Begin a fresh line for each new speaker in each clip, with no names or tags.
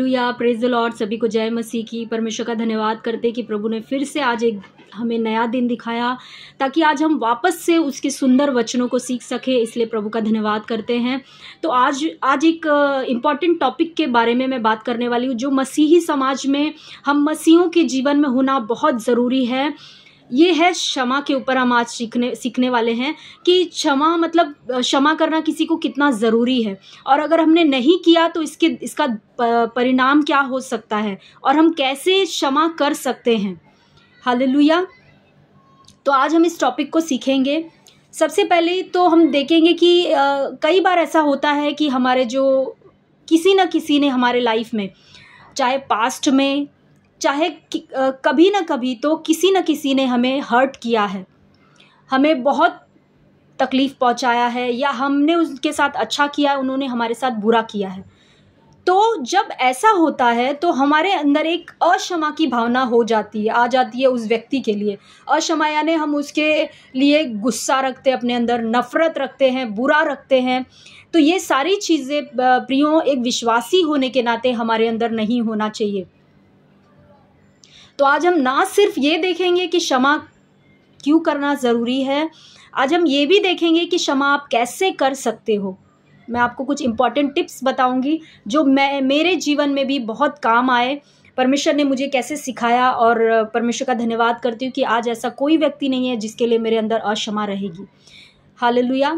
Hallelujah, praise the Lord. सभी को जय मसीह की। परमेश्वर का धन्यवाद करते कि प्रभु ने फिर से आज एक हमें नया दिन दिखाया ताकि आज हम वापस से उसके सुंदर वचनों को सीख सके, इसलिए प्रभु का धन्यवाद करते हैं। तो आज एक इम्पॉर्टेंट टॉपिक के बारे में मैं बात करने वाली हूँ, जो मसीही समाज में हम मसीहों के जीवन में होना बहुत ज़रूरी है। ये है क्षमा के ऊपर हम आज सीखने वाले हैं कि क्षमा मतलब क्षमा करना किसी को कितना ज़रूरी है, और अगर हमने नहीं किया तो इसका परिणाम क्या हो सकता है, और हम कैसे क्षमा कर सकते हैं। हालेलुया। तो आज हम इस टॉपिक को सीखेंगे। सबसे पहले तो हम देखेंगे कि कई बार ऐसा होता है कि हमारे जो किसी न किसी ने हमारे लाइफ में, चाहे पास्ट में चाहे कभी ना कभी, तो किसी न किसी ने हमें हर्ट किया है, हमें बहुत तकलीफ़ पहुंचाया है, या हमने उसके साथ अच्छा किया, उन्होंने हमारे साथ बुरा किया है। तो जब ऐसा होता है तो हमारे अंदर एक अक्षमा की भावना आ जाती है उस व्यक्ति के लिए। अक्षमा यानी हम उसके लिए गुस्सा रखते हैं, अपने अंदर नफ़रत रखते हैं, बुरा रखते हैं। तो ये सारी चीज़ें प्रियों, एक विश्वासी होने के नाते हमारे अंदर नहीं होना चाहिए। तो आज हम ना सिर्फ ये देखेंगे कि क्षमा क्यों करना ज़रूरी है, आज हम ये भी देखेंगे कि क्षमा आप कैसे कर सकते हो। मैं आपको कुछ इम्पॉर्टेंट टिप्स बताऊंगी जो मेरे जीवन में भी बहुत काम आए। परमेश्वर ने मुझे कैसे सिखाया, और परमेश्वर का धन्यवाद करती हूँ कि आज ऐसा कोई व्यक्ति नहीं है जिसके लिए मेरे अंदर अक्षमा रहेगी। हालेलुया।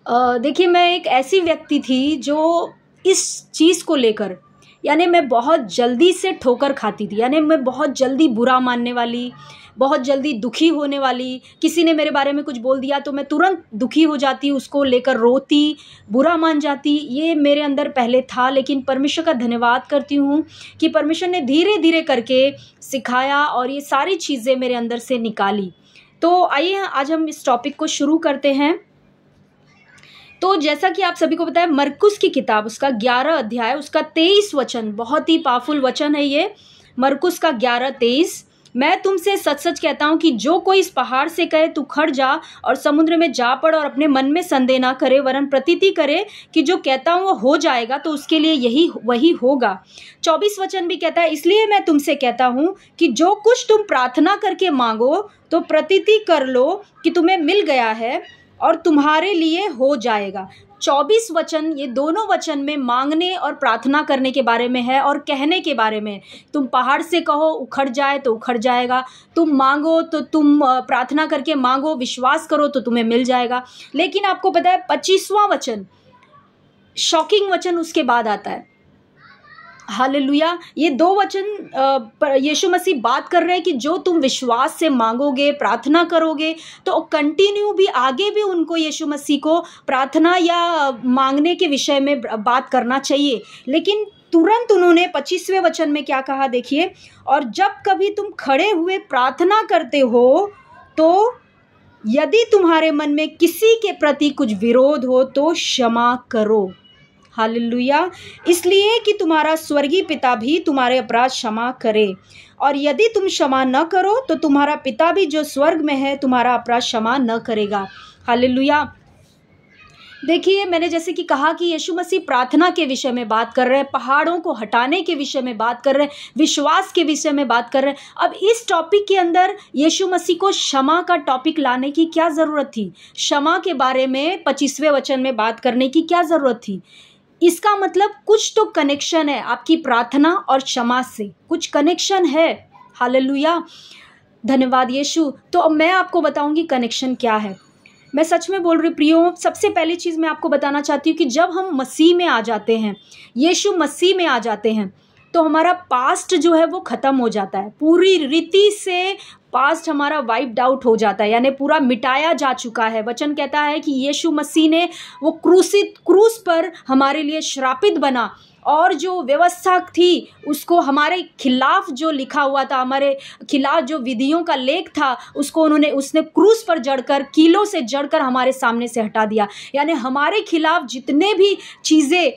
देखिए, मैं एक ऐसी व्यक्ति थी जो इस चीज़ को लेकर, यानी मैं बहुत जल्दी से ठोकर खाती थी, यानी मैं बहुत जल्दी बुरा मानने वाली, बहुत जल्दी दुखी होने वाली। किसी ने मेरे बारे में कुछ बोल दिया तो मैं तुरंत दुखी हो जाती, उसको लेकर रोती, बुरा मान जाती। ये मेरे अंदर पहले था, लेकिन परमेश्वर का धन्यवाद करती हूँ कि परमेश्वर ने धीरे धीरे करके सिखाया और ये सारी चीज़ें मेरे अंदर से निकाली। तो आइए आज हम इस टॉपिक को शुरू करते हैं। तो जैसा कि आप सभी को पता है, मरकुस की किताब, उसका 11 अध्याय, उसका 23 वचन, बहुत ही पावरफुल वचन है ये। मरकुस का 11:23, मैं तुमसे सच सच कहता हूँ कि जो कोई इस पहाड़ से कहे तू खड़ जा और समुद्र में जा पड़, और अपने मन में संदेह ना करे, वरन प्रतीति करे कि जो कहता हूँ वो हो जाएगा, तो उसके लिए वही होगा। 24 वचन भी कहता है, इसलिए मैं तुमसे कहता हूँ कि जो कुछ तुम प्रार्थना करके मांगो तो प्रतीति कर लो कि तुम्हें मिल गया है और तुम्हारे लिए हो जाएगा। 24 वचन, ये दोनों वचन में मांगने और प्रार्थना करने के बारे में है और कहने के बारे में। तुम पहाड़ से कहो उखड़ जाए तो उखड़ जाएगा, तुम मांगो तो तुम प्रार्थना करके मांगो, विश्वास करो तो तुम्हें मिल जाएगा। लेकिन आपको पता है 25वां वचन, शॉकिंग वचन उसके बाद आता है। हालेलुया। ये दो वचन यीशु मसीह बात कर रहे हैं कि जो तुम विश्वास से मांगोगे, प्रार्थना करोगे, तो कंटिन्यू भी आगे भी उनको यीशु मसीह को प्रार्थना या मांगने के विषय में बात करना चाहिए। लेकिन तुरंत उन्होंने 25वें वचन में क्या कहा, देखिए, और जब कभी तुम खड़े हुए प्रार्थना करते हो तो यदि तुम्हारे मन में किसी के प्रति कुछ विरोध हो तो क्षमा करो। हालेलुया। इसलिए कि तुम्हारा स्वर्गीय पिता भी तुम्हारे अपराध क्षमा करे, और यदि तुम क्षमा न करो तो तुम्हारा पिता भी जो स्वर्ग में है तुम्हारा अपराध क्षमा न करेगा। हालेलुया। देखिए, मैंने जैसे कि कहा कि यीशु मसीह प्रार्थना के विषय में बात कर रहे हैं, पहाड़ों को हटाने के विषय में बात कर रहे हैं, विश्वास के विषय में बात कर रहे हैं। अब इस टॉपिक के अंदर यीशु मसीह को क्षमा का टॉपिक लाने की क्या ज़रूरत थी? क्षमा के बारे में 25वें वचन में बात करने की क्या ज़रूरत थी? इसका मतलब कुछ तो कनेक्शन है, आपकी प्रार्थना और क्षमा से कुछ कनेक्शन है। हालेलुया, धन्यवाद यीशु। तो अब मैं आपको बताऊंगी कनेक्शन क्या है। मैं सच में बोल रही प्रियो, सबसे पहली चीज़ मैं आपको बताना चाहती हूँ कि जब हम मसीह में आ जाते हैं, यीशु मसीह में आ जाते हैं, तो हमारा पास्ट जो है वो ख़त्म हो जाता है। पूरी रीति से पास्ट हमारा वाइप्ड आउट हो जाता है, यानी पूरा मिटाया जा चुका है। वचन कहता है कि यीशु मसीह ने वो क्रूस पर हमारे लिए श्रापित बना, और जो व्यवस्था थी उसको हमारे खिलाफ जो लिखा हुआ था, हमारे खिलाफ जो विधियों का लेख था, उसको उसने क्रूस पर जड़कर, कीलों से जड़कर हमारे सामने से हटा दिया। यानी हमारे खिलाफ जितने भी चीज़ें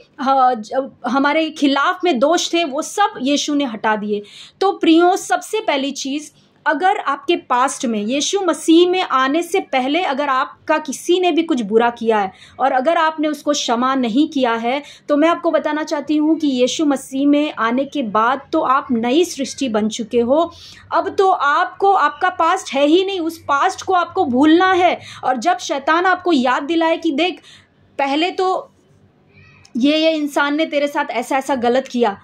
हमारे खिलाफ में दोष थे वो सब यीशु ने हटा दिए। तो प्रियो, सबसे पहली चीज़, अगर आपके पास्ट में यीशु मसीह में आने से पहले अगर आपका किसी ने भी कुछ बुरा किया है और अगर आपने उसको क्षमा नहीं किया है, तो मैं आपको बताना चाहती हूँ कि यीशु मसीह में आने के बाद तो आप नई सृष्टि बन चुके हो। अब तो आपको आपका पास्ट है ही नहीं, उस पास्ट को आपको भूलना है। और जब शैतान आपको याद दिलाए कि देख, पहले तो ये इंसान ने तेरे साथ ऐसा ऐसा गलत किया,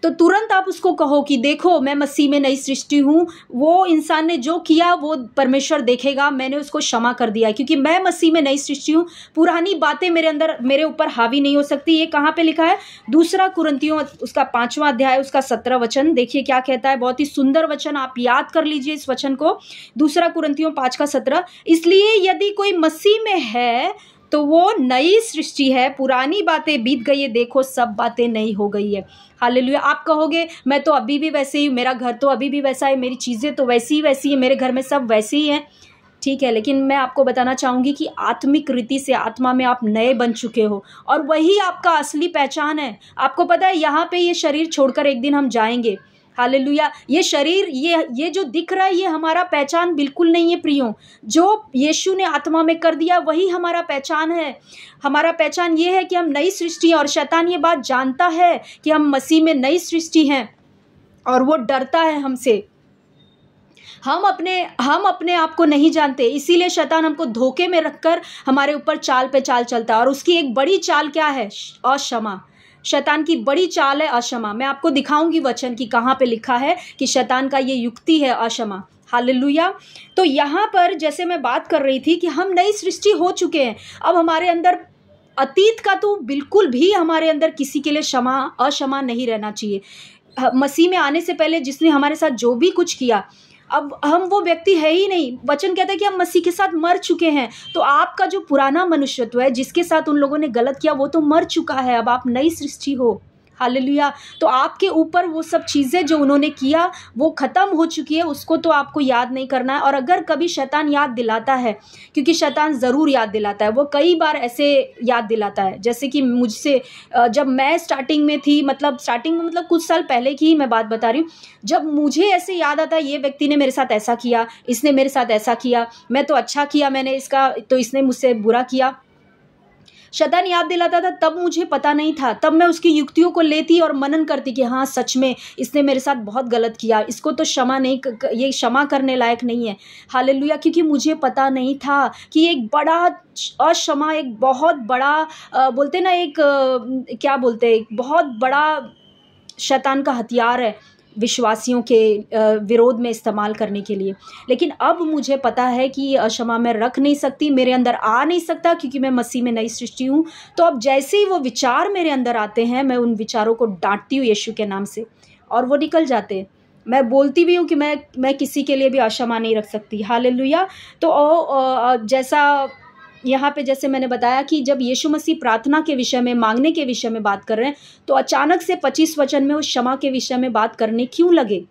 तो तुरंत आप उसको कहो कि देखो मैं मसीह में नई सृष्टि हूँ, वो इंसान ने जो किया वो परमेश्वर देखेगा, मैंने उसको क्षमा कर दिया क्योंकि मैं मसीह में नई सृष्टि हूँ। पुरानी बातें मेरे ऊपर हावी नहीं हो सकती। ये कहाँ पे लिखा है? 2 कुरिन्थियों उसका 5वां अध्याय उसका 17 वचन, देखिए क्या कहता है। बहुत ही सुंदर वचन, आप याद कर लीजिए इस वचन को। 2 कुरिन्थियों 5 का 17, इसलिए यदि कोई मसीह में है तो वो नई सृष्टि है, पुरानी बातें बीत गई है, देखो सब बातें नई हो गई है। हालेलुया। आप कहोगे मैं तो अभी भी वैसे ही, मेरा घर तो अभी भी वैसा है, मेरी चीज़ें तो वैसी है, मेरे घर में सब वैसे ही हैं। ठीक है, लेकिन मैं आपको बताना चाहूँगी कि आत्मिक रीति से आत्मा में आप नए बन चुके हो और वही आपका असली पहचान है। आपको पता है यहाँ पे ये शरीर छोड़कर एक दिन हम जाएंगे। हालेलुया। ये शरीर, ये जो दिख रहा है, ये हमारा पहचान बिल्कुल नहीं है प्रियो। जो यीशु ने आत्मा में कर दिया वही हमारा पहचान है। हमारा पहचान ये है कि हम नई सृष्टि हैं और शैतान ये बात जानता है कि हम मसीह में नई सृष्टि हैं और वो डरता है हमसे। हम अपने आप को नहीं जानते, इसीलिए शैतान हमको धोखे में रखकर हमारे ऊपर चाल पे चाल चलता है। और उसकी एक बड़ी चाल क्या है? अक्षमा। शैतान की बड़ी चाल है अक्षमा। मैं आपको दिखाऊंगी वचन की कहाँ पे लिखा है कि शैतान का ये युक्ति है अक्षमा। हालेलुया। तो यहाँ पर जैसे मैं बात कर रही थी कि हम नई सृष्टि हो चुके हैं। अब हमारे अंदर अतीत का तो बिल्कुल भी हमारे अंदर किसी के लिए अक्षमा नहीं रहना चाहिए। मसीह में आने से पहले जिसने हमारे साथ जो भी कुछ किया, अब हम वो व्यक्ति है ही नहीं। वचन कहता है कि हम मसीह के साथ मर चुके हैं। तो आपका जो पुराना मनुष्यत्व है, जिसके साथ उन लोगों ने गलत किया, वो तो मर चुका है। अब आप नई सृष्टि हो। हालेलुया। तो आपके ऊपर वो सब चीज़ें जो उन्होंने किया वो ख़त्म हो चुकी है, उसको तो आपको याद नहीं करना है। और अगर कभी शैतान याद दिलाता है, क्योंकि शैतान ज़रूर याद दिलाता है, वो कई बार ऐसे याद दिलाता है। जैसे कि मुझसे जब मैं स्टार्टिंग में थी, मतलब कुछ साल पहले की ही मैं बात बता रही हूँ, जब मुझे ऐसे याद आता ये व्यक्ति ने मेरे साथ ऐसा किया, इसने मेरे साथ ऐसा किया, मैं तो अच्छा किया मैंने इसका, तो इसने मुझसे बुरा किया। शैतान याद दिलाता था, तब मुझे पता नहीं था, तब मैं उसकी युक्तियों को लेती और मनन करती कि हाँ सच में इसने मेरे साथ बहुत गलत किया, इसको तो ये क्षमा करने लायक नहीं है। हालेलुया। क्योंकि मुझे पता नहीं था कि एक बड़ा अक्षमा, एक बहुत बड़ा बोलते ना, एक क्या बोलते, एक बहुत बड़ा शैतान का हथियार है विश्वासियों के विरोध में इस्तेमाल करने के लिए। लेकिन अब मुझे पता है कि ये अक्षमा मैं रख नहीं सकती, मेरे अंदर आ नहीं सकता, क्योंकि मैं मसीह में नई सृष्टि हूँ। तो अब जैसे ही वो विचार मेरे अंदर आते हैं, मैं उन विचारों को डांटती हूँ यीशु के नाम से और वो निकल जाते हैं। मैं बोलती भी हूँ कि मैं किसी के लिए भी अक्षमा नहीं रख सकती। हालेलुया। तो जैसा यहाँ पे जैसे मैंने बताया कि जब यीशु मसीह प्रार्थना के विषय में, मांगने के विषय में बात कर रहे हैं, तो अचानक से 25 वचन में उस क्षमा के विषय में बात करने क्यों लगे?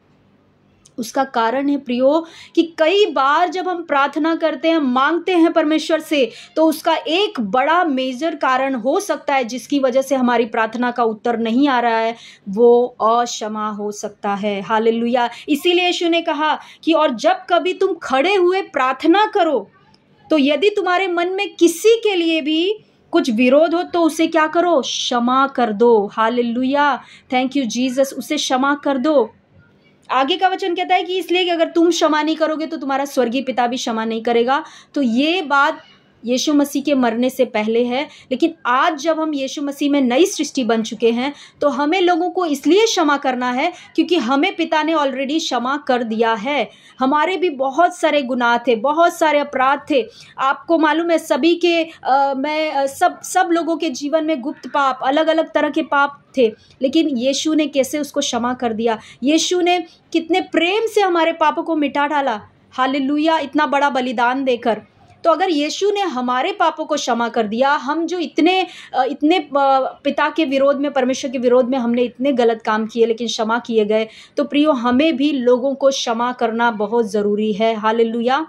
उसका कारण है प्रियो कि कई बार जब हम प्रार्थना करते हैं, मांगते हैं परमेश्वर से, तो उसका एक बड़ा मेजर कारण हो सकता है जिसकी वजह से हमारी प्रार्थना का उत्तर नहीं आ रहा है, वो अक्षमा हो सकता है। हालेलुया। इसीलिए यीशु ने कहा कि और जब कभी तुम खड़े हुए प्रार्थना करो, तो यदि तुम्हारे मन में किसी के लिए भी कुछ विरोध हो तो उसे क्या करो? क्षमा कर दो। हालेलुया। Thank you Jesus. उसे क्षमा कर दो। आगे का वचन कहता है कि इसलिए कि अगर तुम क्षमा नहीं करोगे तो तुम्हारा स्वर्गीय पिता भी क्षमा नहीं करेगा। तो ये बात यीशु मसीह के मरने से पहले है। लेकिन आज जब हम यीशु मसीह में नई सृष्टि बन चुके हैं, तो हमें लोगों को इसलिए क्षमा करना है क्योंककि हमें पिता ने ऑलरेडी क्षमा कर दिया है। हमारे भी बहुत सारे गुनाह थे, बहुत सारे अपराध थे। आपको मालूम है सभी के सब लोगों के जीवन में गुप्त पाप, अलग अलग तरह के पाप थे, लेकिन यीशु ने कैसे उसको क्षमा कर दिया। यीशु ने कितने प्रेम से हमारे पापों को मिटा डाला। हालेलुया। इतना बड़ा बलिदान देकर। तो अगर यीशु ने हमारे पापों को क्षमा कर दिया, हम जो इतने पिता के विरोध में, परमेश्वर के विरोध में हमने इतने गलत काम किए लेकिन क्षमा किए गए, तो प्रियो हमें भी लोगों को क्षमा करना बहुत ज़रूरी है। हालेलुया।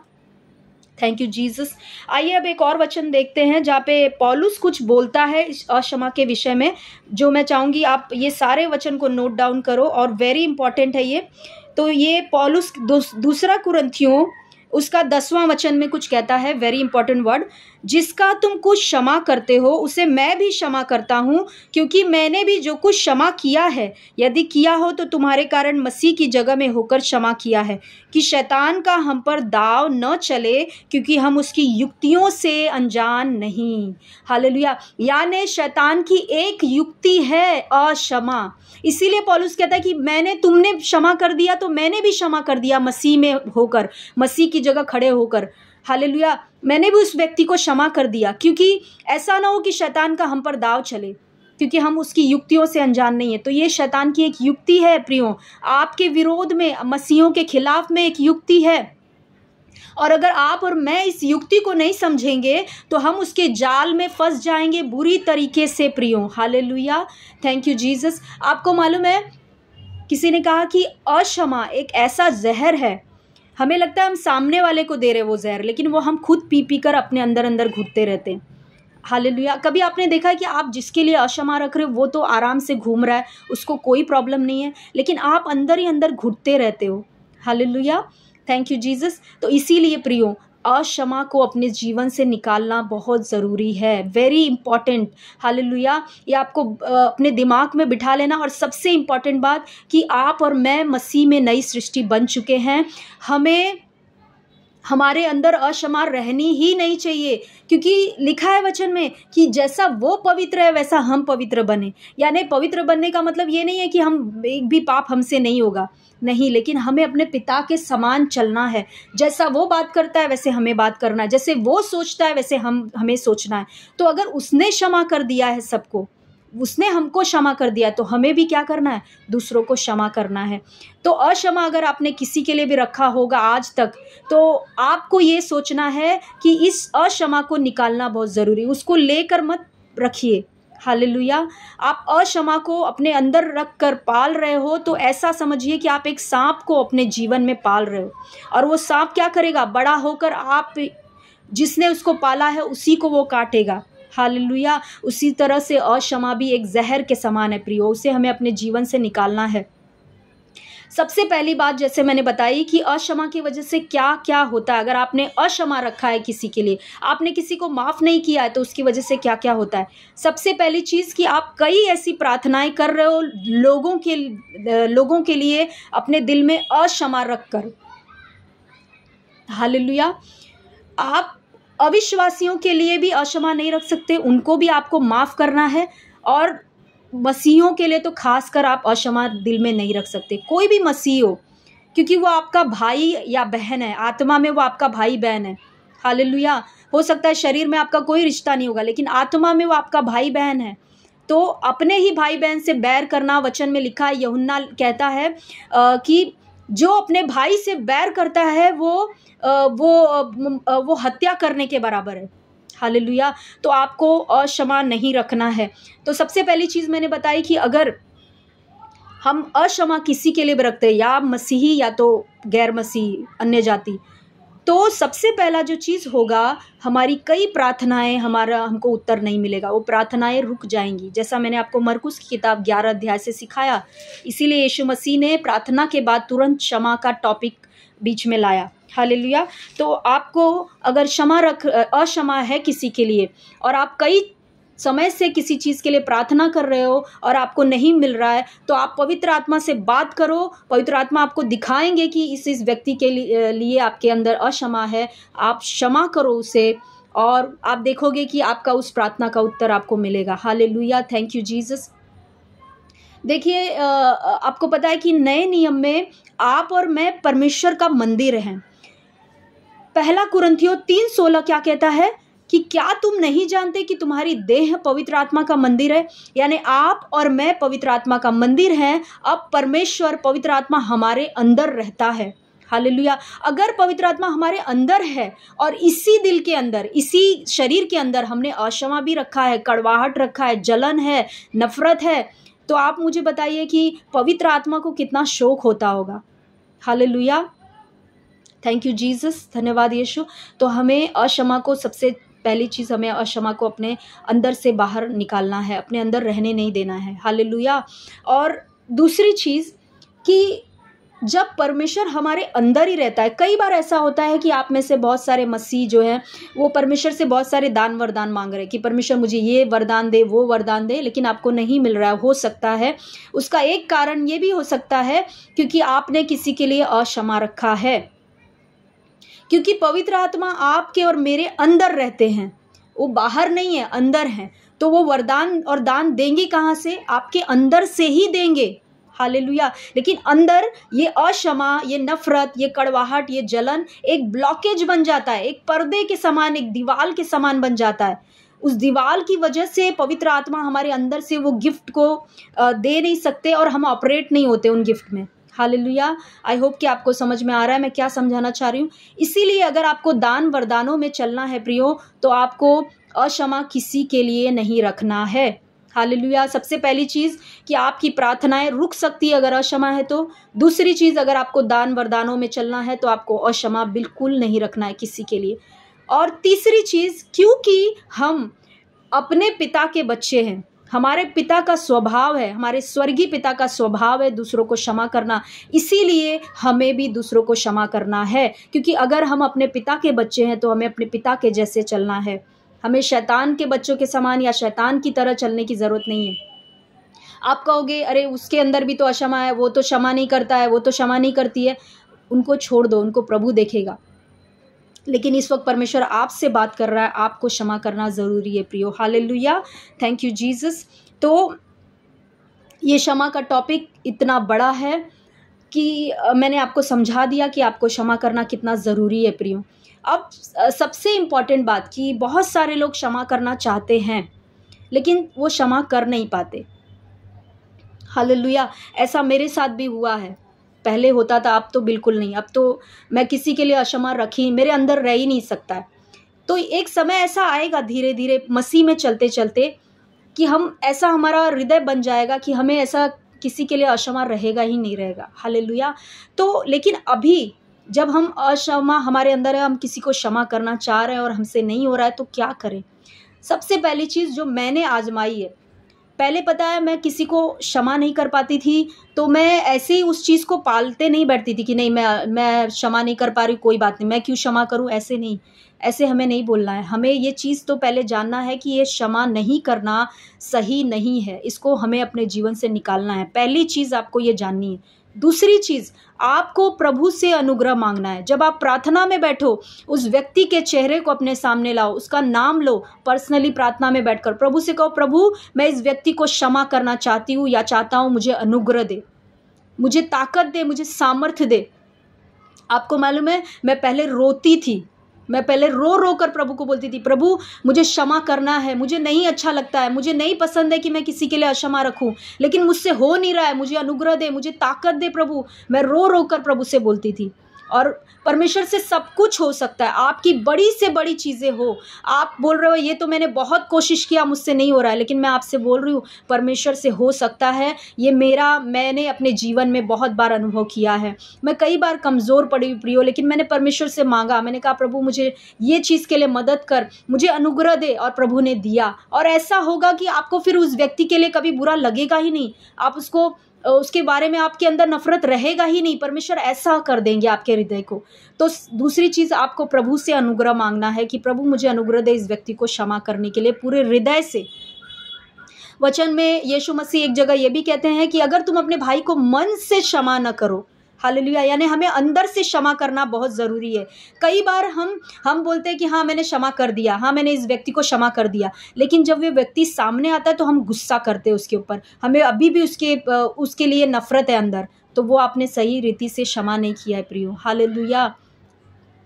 Thank you Jesus. आइए अब एक और वचन देखते हैं जहाँ पे पौलुस कुछ बोलता है अक्षमा के विषय में, जो मैं चाहूँगी आप ये सारे वचन को नोट डाउन करो और वेरी इंपॉर्टेंट है ये। तो ये पौलुस दूसरा कुरिन्थियों उसका 10वां वचन में कुछ कहता है, वेरी इंपॉर्टेंट वर्ड, जिसका तुम कुछ क्षमा करते हो उसे मैं भी क्षमा करता हूँ, क्योंकि मैंने भी जो कुछ क्षमा किया है, यदि किया हो तो तुम्हारे कारण मसीह की जगह में होकर क्षमा किया है, कि शैतान का हम पर दाव न चले, क्योंकि हम उसकी युक्तियों से अनजान नहीं। हालेलुया। यानी शैतान की एक युक्ति है अक्षमा। इसीलिए पौलुस कहता है कि तुमने क्षमा कर दिया तो मैंने भी क्षमा कर दिया, मसीह में होकर, मसीह की जगह खड़े होकर। हालेलुया। मैंने भी उस व्यक्ति को क्षमा कर दिया, क्योंकि ऐसा ना हो कि शैतान का हम पर दाव चले, क्योंकि हम उसकी युक्तियों से अनजान नहीं है। तो ये शैतान की एक युक्ति है प्रियो, आपके विरोध में, मसीहों के खिलाफ में एक युक्ति है। और अगर आप और मैं इस युक्ति को नहीं समझेंगे तो हम उसके जाल में फंस जाएंगे बुरी तरीके से प्रियो। Hallelujah, thank you Jesus. आपको मालूम है, किसी ने कहा कि अक्षमा एक ऐसा जहर है, हमें लगता है हम सामने वाले को दे रहे वो जहर, लेकिन वो हम खुद पी पी कर अपने अंदर अंदर घुटते रहते हैं। हालेलुया। कभी आपने देखा है कि आप जिसके लिए अक्षमा रख रहे हो वो तो आराम से घूम रहा है, उसको कोई प्रॉब्लम नहीं है, लेकिन आप अंदर ही अंदर घुटते रहते हो। Hallelujah, thank you Jesus. तो इसीलिए प्रियो, अक्षमा को अपने जीवन से निकालना बहुत ज़रूरी है, वेरी इंपॉर्टेंट। हालेलुया। ये आपको अपने दिमाग में बिठा लेना। और सबसे इम्पॉर्टेंट बात कि आप और मैं मसीह में नई सृष्टि बन चुके हैं, हमें हमारे अंदर अक्षमा रहनी ही नहीं चाहिए, क्योंकि लिखा है वचन में कि जैसा वो पवित्र है वैसा हम पवित्र बने। यानी पवित्र बनने का मतलब ये नहीं है कि हम एक भी पाप हमसे नहीं होगा, नहीं, लेकिन हमें अपने पिता के समान चलना है। जैसा वो बात करता है वैसे हमें बात करना है, जैसे वो सोचता है वैसे हमें सोचना है। तो अगर उसने क्षमा कर दिया है सबको, उसने हमको क्षमा कर दिया, तो हमें भी क्या करना है, दूसरों को क्षमा करना है। तो अक्षमा अगर आपने किसी के लिए भी रखा होगा आज तक, तो आपको ये सोचना है कि इस अक्षमा को निकालना बहुत ज़रूरी, उसको लेकर मत रखिए। हालेलुया। आप अक्षमा को अपने अंदर रख कर पाल रहे हो तो ऐसा समझिए कि आप एक सांप को अपने जीवन में पाल रहे हो, और वो सांप क्या करेगा, बड़ा होकर आप जिसने उसको पाला है उसी को वो काटेगा। हालेलुया। उसी तरह से अक्षमा भी एक जहर के समान है प्रियो, उसे हमें अपने जीवन से निकालना है। सबसे पहली बात जैसे मैंने बताई कि अक्षमा की वजह से क्या क्या होता है। अगर आपने अक्षमा रखा है किसी के लिए, आपने किसी को माफ़ नहीं किया है, तो उसकी वजह से क्या क्या होता है। सबसे पहली चीज़ कि आप कई ऐसी प्रार्थनाएं कर रहे हो लोगों के लिए अपने दिल में अक्षमा रख कर। हालेलुया। आप अविश्वासियों के लिए भी अक्षमा नहीं रख सकते, उनको भी आपको माफ़ करना है। और मसीहों के लिए तो खासकर आप अक्षमा दिल में नहीं रख सकते, कोई भी मसीह हो, क्योंकि वो आपका भाई या बहन है, आत्मा में वो आपका भाई बहन है। हालेलुया। हो सकता है शरीर में आपका कोई रिश्ता नहीं होगा, लेकिन आत्मा में वो आपका भाई बहन है। तो अपने ही भाई बहन से बैर करना, वचन में लिखा है, यूहन्ना कहता है कि जो अपने भाई से बैर करता है वो हत्या करने के बराबर है। हालेलुया। तो आपको अक्षमा नहीं रखना है। तो सबसे पहली चीज़ मैंने बताई कि अगर हम अक्षमा किसी के लिए भी रखते हैं, या मसीही या तो गैर मसीही, अन्य जाति, तो सबसे पहला जो चीज़ होगा, हमारी कई प्रार्थनाएं हमको उत्तर नहीं मिलेगा, वो प्रार्थनाएं रुक जाएंगी। जैसा मैंने आपको मरकुस की किताब 11 अध्याय से सिखाया, इसीलिए यीशु मसीह ने प्रार्थना के बाद तुरंत क्षमा का टॉपिक बीच में लाया। हालेलुया। तो आपको अगर अक्षमा है किसी के लिए, और आप कई समय से किसी चीज़ के लिए प्रार्थना कर रहे हो और आपको नहीं मिल रहा है, तो आप पवित्र आत्मा से बात करो। पवित्र आत्मा आपको दिखाएंगे कि इस व्यक्ति के लिए आपके अंदर अक्षमा है, आप क्षमा करो उसे, और आप देखोगे कि आपका उस प्रार्थना का उत्तर आपको मिलेगा। Hallelujah, thank you Jesus. देखिए, आपको पता है कि नए नियम में आप और मैं परमेश्वर का मंदिर हैं। पहला कुरिन्थियों 3:16 क्या कहता है कि क्या तुम नहीं जानते कि तुम्हारी देह पवित्र आत्मा का मंदिर है। यानी आप और मैं पवित्र आत्मा का मंदिर हैं। अब परमेश्वर पवित्र आत्मा हमारे अंदर रहता है। हालेलुया। अगर पवित्र आत्मा हमारे अंदर है और इसी दिल के अंदर, इसी शरीर के अंदर हमने अक्षमा भी रखा है, कड़वाहट रखा है, जलन है, नफरत है, तो आप मुझे बताइए कि पवित्र आत्मा को कितना शोक होता होगा। हालेलुया, थैंक यू जीसस, धन्यवाद यीशु। तो हमें अक्षमा को, सबसे पहली चीज़, हमें अक्षमा को अपने अंदर से बाहर निकालना है, अपने अंदर रहने नहीं देना है। हालेलुया। और दूसरी चीज़ कि जब परमेश्वर हमारे अंदर ही रहता है। कई बार ऐसा होता है कि आप में से बहुत सारे मसीह जो हैं वो परमेश्वर से बहुत सारे दान वरदान मांग रहे हैं कि परमेश्वर मुझे ये वरदान दे, वो वरदान दे, लेकिन आपको नहीं मिल रहा है। हो सकता है उसका एक कारण ये भी हो सकता है क्योंकि आपने किसी के लिए अक्षमा रखा है, क्योंकि पवित्र आत्मा आपके और मेरे अंदर रहते हैं, वो बाहर नहीं है, अंदर हैं। तो वो वरदान और दान देंगे कहाँ से? आपके अंदर से ही देंगे। हालेलुया। लेकिन अंदर ये अक्षमा, ये नफरत, ये कड़वाहट, ये जलन एक ब्लॉकेज बन जाता है, एक पर्दे के समान, एक दीवाल के समान बन जाता है। उस दीवाल की वजह से पवित्र आत्मा हमारे अंदर से वो गिफ्ट को दे नहीं सकते और हम ऑपरेट नहीं होते उन गिफ्ट में। हालेलुया। आई होप कि आपको समझ में आ रहा है मैं क्या समझाना चाह रही हूँ। इसीलिए अगर आपको दान वरदानों में चलना है प्रियो, तो आपको अक्षमा किसी के लिए नहीं रखना है। हालेलुया। सबसे पहली चीज़ कि आपकी प्रार्थनाएं रुक सकती है अगर अक्षमा है तो। दूसरी चीज़, अगर आपको दान वरदानों में चलना है तो आपको अक्षमा बिल्कुल नहीं रखना है किसी के लिए। और तीसरी चीज़, क्योंकि हम अपने पिता के बच्चे हैं, हमारे पिता का स्वभाव है, हमारे स्वर्गीय पिता का स्वभाव है दूसरों को क्षमा करना, इसीलिए हमें भी दूसरों को क्षमा करना है। क्योंकि अगर हम अपने पिता के बच्चे हैं तो हमें अपने पिता के जैसे चलना है। हमें शैतान के बच्चों के समान या शैतान की तरह चलने की ज़रूरत नहीं है। आप कहोगे अरे उसके अंदर भी तो अक्षमा है, वो तो क्षमा नहीं करता है, वो तो क्षमा नहीं करती है। उनको छोड़ दो, उनको प्रभु देखेगा। लेकिन इस वक्त परमेश्वर आपसे बात कर रहा है, आपको क्षमा करना ज़रूरी है प्रियो। हालेलुया। Thank you Jesus. तो ये क्षमा का टॉपिक इतना बड़ा है कि मैंने आपको समझा दिया कि आपको क्षमा करना कितना ज़रूरी है प्रियो। अब सबसे इम्पॉर्टेंट बात कि बहुत सारे लोग क्षमा करना चाहते हैं लेकिन वो क्षमा कर नहीं पाते। हालेलुया। ऐसा मेरे साथ भी हुआ है। पहले होता था, अब तो बिल्कुल नहीं। अब तो मैं किसी के लिए अक्षमा रखी, मेरे अंदर रह ही नहीं सकता है। तो एक समय ऐसा आएगा धीरे धीरे मसीह में चलते चलते कि हम ऐसा, हमारा हृदय बन जाएगा कि हमें ऐसा किसी के लिए अक्षमा रहेगा ही नहीं रहेगा। हालेलुया। तो लेकिन अभी जब हम अक्षमा हमारे अंदर है, हम किसी को क्षमा करना चाह रहे हैं और हमसे नहीं हो रहा है, तो क्या करें? सबसे पहली चीज़ जो मैंने आजमाई है, पहले पता है मैं किसी को क्षमा नहीं कर पाती थी तो मैं ऐसे ही उस चीज़ को पालते नहीं बैठती थी कि नहीं मैं क्षमा नहीं कर पा रही, कोई बात नहीं, मैं क्यों क्षमा करूं। ऐसे नहीं, ऐसे हमें नहीं बोलना है। हमें ये चीज़ तो पहले जानना है कि ये क्षमा नहीं करना सही नहीं है, इसको हमें अपने जीवन से निकालना है। पहली चीज़ आपको ये जाननी है। दूसरी चीज़, आपको प्रभु से अनुग्रह मांगना है। जब आप प्रार्थना में बैठो, उस व्यक्ति के चेहरे को अपने सामने लाओ, उसका नाम लो, पर्सनली प्रार्थना में बैठकर प्रभु से कहो, प्रभु मैं इस व्यक्ति को क्षमा करना चाहती हूँ या चाहता हूँ, मुझे अनुग्रह दे, मुझे ताकत दे, मुझे सामर्थ्य दे। आपको मालूम है मैं पहले रोती थी, मैं पहले रो रो कर प्रभु को बोलती थी, प्रभु मुझे क्षमा करना है, मुझे नहीं अच्छा लगता है, मुझे नहीं पसंद है कि मैं किसी के लिए अक्षमा रखूं, लेकिन मुझसे हो नहीं रहा है, मुझे अनुग्रह दे, मुझे ताकत दे प्रभु। मैं रो रो कर प्रभु से बोलती थी। और परमेश्वर से सब कुछ हो सकता है, आपकी बड़ी से बड़ी चीज़ें हो। आप बोल रहे हो ये तो मैंने बहुत कोशिश किया, मुझसे नहीं हो रहा है, लेकिन मैं आपसे बोल रही हूँ परमेश्वर से हो सकता है। ये मैंने अपने जीवन में बहुत बार अनुभव किया है। मैं कई बार कमज़ोर पड़ी प्रियो, लेकिन मैंने परमेश्वर से मांगा, मैंने कहा प्रभु मुझे ये चीज़ के लिए मदद कर, मुझे अनुग्रह दे, और प्रभु ने दिया। और ऐसा होगा कि आपको फिर उस व्यक्ति के लिए कभी बुरा लगेगा ही नहीं, आप उसके बारे में आपके अंदर नफरत रहेगा ही नहीं। परमेश्वर ऐसा कर देंगे आपके हृदय को। तो दूसरी चीज़, आपको प्रभु से अनुग्रह मांगना है कि प्रभु मुझे अनुग्रह दे इस व्यक्ति को क्षमा करने के लिए पूरे हृदय से। वचन में यीशु मसीह एक जगह ये भी कहते हैं कि अगर तुम अपने भाई को मन से क्षमा न करो, हालेलुया, यानी हमें अंदर से क्षमा करना बहुत ज़रूरी है। कई बार हम बोलते हैं कि हाँ मैंने क्षमा कर दिया, हाँ मैंने इस व्यक्ति को क्षमा कर दिया, लेकिन जब वो व्यक्ति सामने आता है तो हम गुस्सा करते हैं उसके ऊपर, हमें अभी भी उसके लिए नफरत है अंदर, तो वो आपने सही रीति से क्षमा नहीं किया है प्रियो। हालेलुया।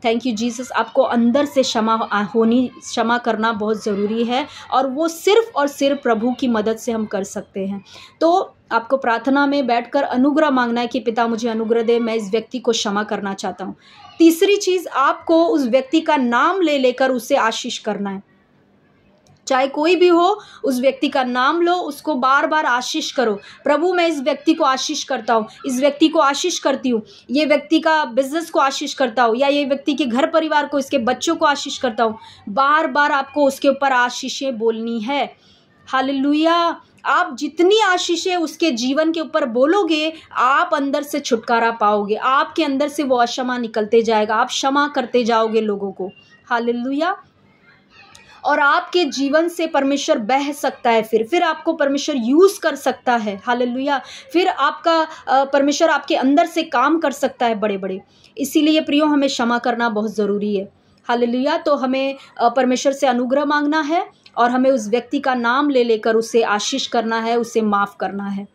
Thank you Jesus. आपको अंदर से क्षमा करना बहुत ज़रूरी है, और वो सिर्फ और सिर्फ प्रभु की मदद से हम कर सकते हैं। तो आपको प्रार्थना में बैठकर अनुग्रह मांगना है कि पिता मुझे अनुग्रह दे, मैं इस व्यक्ति को क्षमा करना चाहता हूँ। तीसरी चीज़, आपको उस व्यक्ति का नाम ले लेकर उसे आशीष करना है। चाहे कोई भी हो, उस व्यक्ति का नाम लो, उसको बार बार आशीष करो। प्रभु मैं इस व्यक्ति को आशीष करता हूँ, इस व्यक्ति को आशीष करती हूँ, ये व्यक्ति का बिजनेस को आशीष करता हूँ, या ये व्यक्ति के घर परिवार को, इसके बच्चों को आशीष करता हूँ। बार बार आपको उसके ऊपर आशीषें बोलनी है। हालेलुया। आप जितनी आशीषें उसके जीवन के ऊपर बोलोगे, आप अंदर से छुटकारा पाओगे, आपके अंदर से वो अक्षमा निकलते जाएगा, आप क्षमा करते जाओगे लोगों को। हालेलुया। और आपके जीवन से परमेश्वर बह सकता है, फिर आपको परमेश्वर यूज़ कर सकता है। हालेलुया। फिर आपका परमेश्वर आपके अंदर से काम कर सकता है बड़े बड़े। इसीलिए प्रियो, हमें क्षमा करना बहुत ज़रूरी है। हालेलुया। तो हमें परमेश्वर से अनुग्रह मांगना है और हमें उस व्यक्ति का नाम ले लेकर उसे आशीष करना है, उसे माफ़ करना है।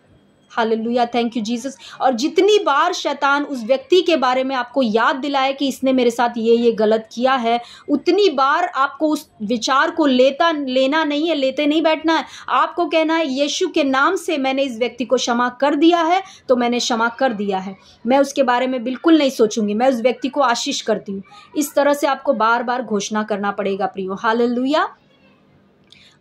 Hallelujah, thank you Jesus. और जितनी बार शैतान उस व्यक्ति के बारे में आपको याद दिलाए कि इसने मेरे साथ ये गलत किया है, उतनी बार आपको उस विचार को लेना नहीं है, लेते नहीं बैठना है। आपको कहना है, यीशु के नाम से मैंने इस व्यक्ति को क्षमा कर दिया है, तो मैंने क्षमा कर दिया है, मैं उसके बारे में बिल्कुल नहीं सोचूंगी, मैं उस व्यक्ति को आशीष करती हूँ। इस तरह से आपको बार बार घोषणा करना पड़ेगा प्रियो। हालेलुया।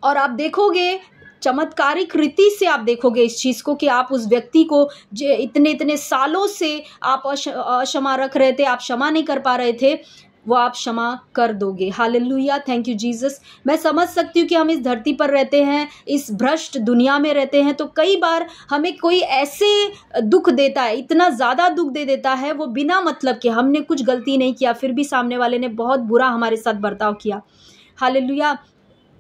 और आप देखोगे, चमत्कारिक रीति से आप देखोगे इस चीज़ को कि आप उस व्यक्ति को जो इतने सालों से आप अक्षमा रख रहे थे, आप क्षमा नहीं कर पा रहे थे, वो आप क्षमा कर दोगे। Hallelujah, thank you Jesus. मैं समझ सकती हूँ कि हम इस धरती पर रहते हैं, इस भ्रष्ट दुनिया में रहते हैं, तो कई बार हमें कोई ऐसे दुख देता है, इतना ज़्यादा दुख दे देता है, वो बिना मतलब के, हमने कुछ गलती नहीं किया, फिर भी सामने वाले ने बहुत बुरा हमारे साथ बर्ताव किया। हालेलुया।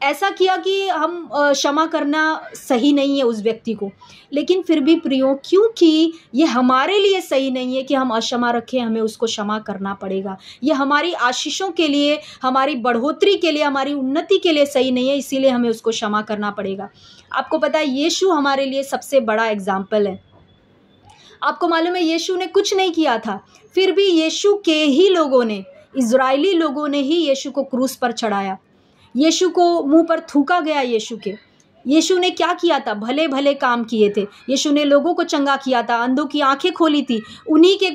ऐसा किया कि हम क्षमा करना सही नहीं है उस व्यक्ति को, लेकिन फिर भी प्रियो, क्योंकि ये हमारे लिए सही नहीं है कि हम अक्षमा रखें, हमें उसको क्षमा करना पड़ेगा। ये हमारी आशीषों के लिए, हमारी बढ़ोतरी के लिए, हमारी उन्नति के लिए सही नहीं है, इसीलिए हमें उसको क्षमा करना पड़ेगा। आपको पता है, यीशु हमारे लिए सबसे बड़ा एग्जाम्पल है। आपको मालूम है, यीशु ने कुछ नहीं किया था, फिर भी यीशु के ही लोगों ने, इजरायली लोगों ने ही यीशु को क्रूस पर चढ़ाया, यीशु को मुंह पर थूका गया। यीशु ने क्या किया था? भले भले काम किए थे। यीशु ने लोगों को चंगा किया था, अंधों की आंखें खोली थी, उन्हीं के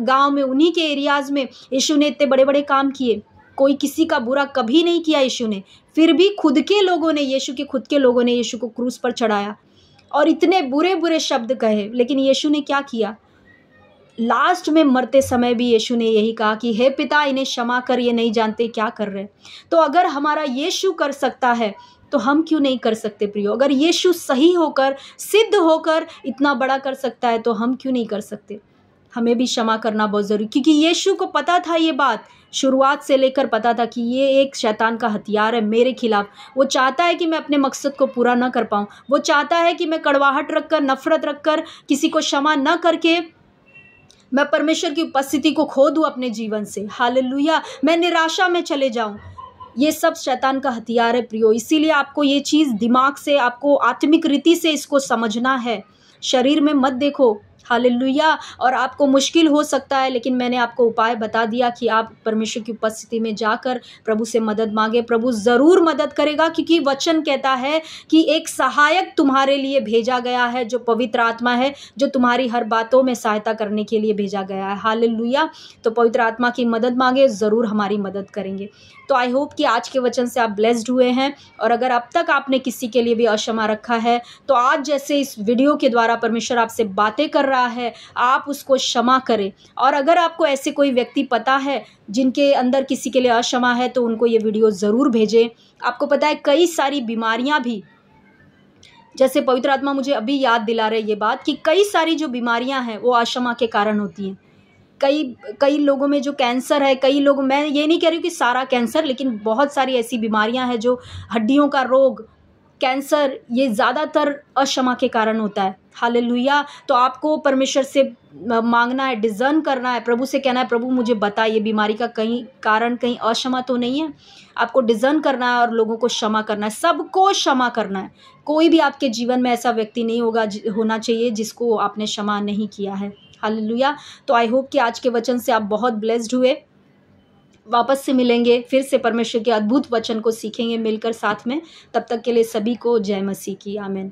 गांव में, उन्हीं के एरियाज में यीशु ने इतने बड़े बड़े काम किए। कोई किसी का बुरा कभी नहीं किया यीशु ने, फिर भी खुद के लोगों ने, यीशु के खुद के लोगों ने यीशु को क्रूस पर चढ़ाया और इतने बुरे बुरे शब्द कहे, लेकिन यीशु ने क्या किया? लास्ट में मरते समय भी यीशु ने यही कहा कि हे पिता, इन्हें क्षमा कर, ये नहीं जानते क्या कर रहे। तो अगर हमारा यीशु कर सकता है तो हम क्यों नहीं कर सकते प्रियो? अगर यीशु सही होकर, सिद्ध होकर इतना बड़ा कर सकता है तो हम क्यों नहीं कर सकते? हमें भी क्षमा करना बहुत ज़रूरी, क्योंकि यीशु को पता था, ये बात शुरुआत से लेकर पता था कि ये एक शैतान का हथियार है मेरे खिलाफ। वो चाहता है कि मैं अपने मकसद को पूरा ना कर पाऊँ, वो चाहता है कि मैं कड़वाहट रखकर, नफरत रखकर, किसी को क्षमा न करके मैं परमेश्वर की उपस्थिति को खो दूँ अपने जीवन से। हालेलुया, मैं निराशा में चले जाऊँ। ये सब शैतान का हथियार है प्रियो। इसीलिए आपको ये चीज़ दिमाग से, आपको आत्मिक रीति से इसको समझना है। शरीर में मत देखो। हालेलुया। और आपको मुश्किल हो सकता है, लेकिन मैंने आपको उपाय बता दिया कि आप परमेश्वर की उपस्थिति में जाकर प्रभु से मदद मांगे। प्रभु ज़रूर मदद करेगा, क्योंकि वचन कहता है कि एक सहायक तुम्हारे लिए भेजा गया है, जो पवित्र आत्मा है, जो तुम्हारी हर बातों में सहायता करने के लिए भेजा गया है। हालेलुया। तो पवित्र आत्मा की मदद मांगे, ज़रूर हमारी मदद करेंगे। तो आई होप कि आज के वचन से आप ब्लेस्ड हुए हैं। और अगर अब तक आपने किसी के लिए भी अक्षमा रखा है, तो आज जैसे इस वीडियो के द्वारा परमेश्वर आपसे बातें कर रहा है, आप उसको क्षमा करें। और अगर आपको ऐसे कोई व्यक्ति पता है जिनके अंदर किसी के लिए अक्षमा है, तो उनको ये वीडियो ज़रूर भेजें। आपको पता है, कई सारी बीमारियां भी, जैसे पवित्र आत्मा मुझे अभी याद दिला रहे ये बात, कि कई सारी जो बीमारियां हैं वो अक्षमा के कारण होती हैं। कई लोगों में जो कैंसर है, कई लोग, मैं ये नहीं कह रही हूँ कि सारा कैंसर, लेकिन बहुत सारी ऐसी बीमारियां हैं, जो हड्डियों का रोग, कैंसर, ये ज़्यादातर अक्षमा के कारण होता है। हालेलुया। तो आपको परमेश्वर से मांगना है, डिज़र्न करना है, प्रभु से कहना है, प्रभु मुझे बता, ये बीमारी का कहीं कारण, कहीं अक्षमा तो नहीं है। आपको डिज़र्न करना है और लोगों को क्षमा करना है, सबको क्षमा करना है। कोई भी आपके जीवन में ऐसा व्यक्ति नहीं होना चाहिए जिसको आपने क्षमा नहीं किया है। हालेलुया। तो आई होप कि आज के वचन से आप बहुत ब्लेस्ड हुए। वापस से मिलेंगे, फिर से परमेश्वर के अद्भुत वचन को सीखेंगे मिलकर साथ में। तब तक के लिए सभी को जय मसीह की। आमीन।